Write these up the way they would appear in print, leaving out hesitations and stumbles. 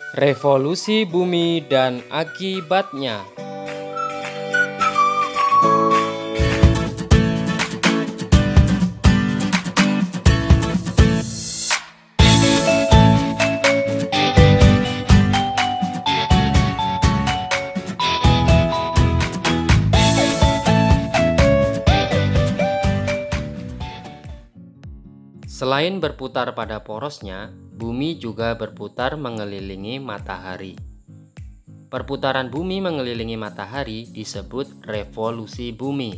Revolusi bumi dan akibatnya. Selain berputar pada porosnya, bumi juga berputar mengelilingi matahari. Perputaran bumi mengelilingi matahari disebut revolusi bumi.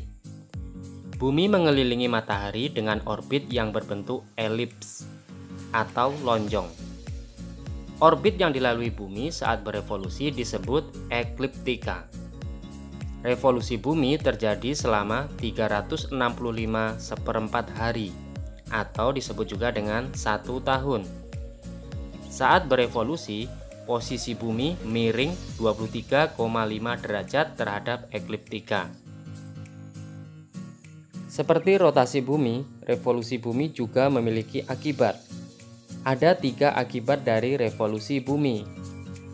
Bumi mengelilingi matahari dengan orbit yang berbentuk elips atau lonjong. Orbit yang dilalui bumi saat berevolusi disebut ekliptika. Revolusi bumi terjadi selama 365 seperempat hari, atau disebut juga dengan 1 tahun. Saat berevolusi, posisi bumi miring 23,5 derajat terhadap ekliptika. Seperti rotasi bumi, revolusi bumi juga memiliki akibat. Ada 3 akibat dari revolusi bumi.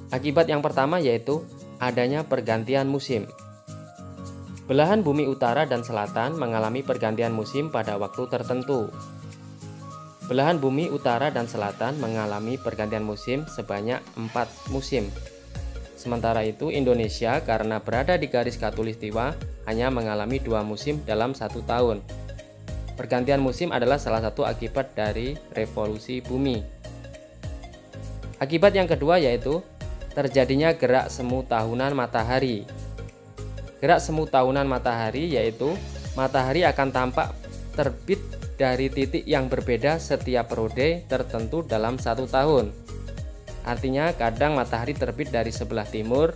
Akibat yang pertama yaitu adanya pergantian musim. Belahan bumi utara dan selatan mengalami pergantian musim pada waktu tertentu. Belahan bumi utara dan selatan mengalami pergantian musim sebanyak 4 musim. Sementara itu Indonesia karena berada di garis khatulistiwa hanya mengalami 2 musim dalam 1 tahun. Pergantian musim adalah salah satu akibat dari revolusi bumi. Akibat yang kedua yaitu terjadinya gerak semu tahunan matahari. Gerak semu tahunan matahari yaitu matahari akan tampak terbit dari titik yang berbeda setiap periode tertentu dalam 1 tahun. Artinya kadang matahari terbit dari sebelah timur,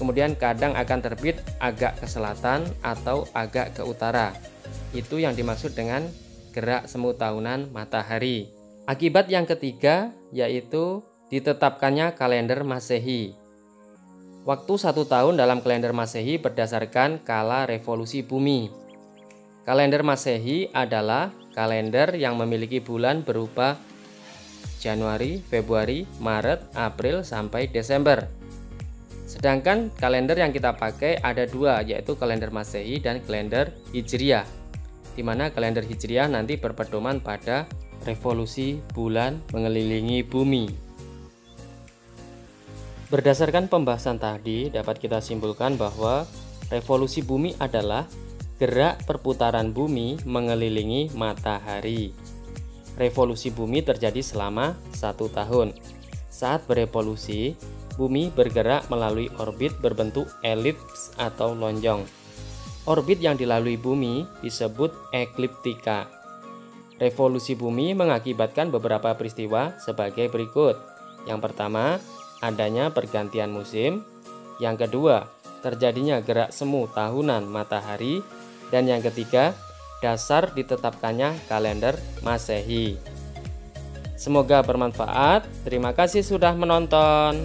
kemudian kadang akan terbit agak ke selatan atau agak ke utara. Itu yang dimaksud dengan gerak semu tahunan matahari. Akibat yang ketiga yaitu ditetapkannya kalender Masehi. Waktu 1 tahun dalam kalender Masehi berdasarkan kala revolusi bumi. Kalender Masehi adalah kalender yang memiliki bulan berupa Januari, Februari, Maret, April, sampai Desember. Sedangkan kalender yang kita pakai ada 2, yaitu kalender Masehi dan kalender Hijriah, di mana kalender Hijriah nanti berpedoman pada revolusi bulan mengelilingi bumi. Berdasarkan pembahasan tadi, dapat kita simpulkan bahwa revolusi bumi adalah gerak perputaran bumi mengelilingi matahari. Revolusi bumi terjadi selama 1 tahun. Saat berevolusi, bumi bergerak melalui orbit berbentuk elips atau lonjong. Orbit yang dilalui bumi disebut ekliptika. Revolusi bumi mengakibatkan beberapa peristiwa sebagai berikut. Yang pertama, adanya pergantian musim. Yang kedua, terjadinya gerak semu tahunan matahari. Dan yang ketiga, dasar ditetapkannya kalender Masehi. Semoga bermanfaat. Terima kasih sudah menonton.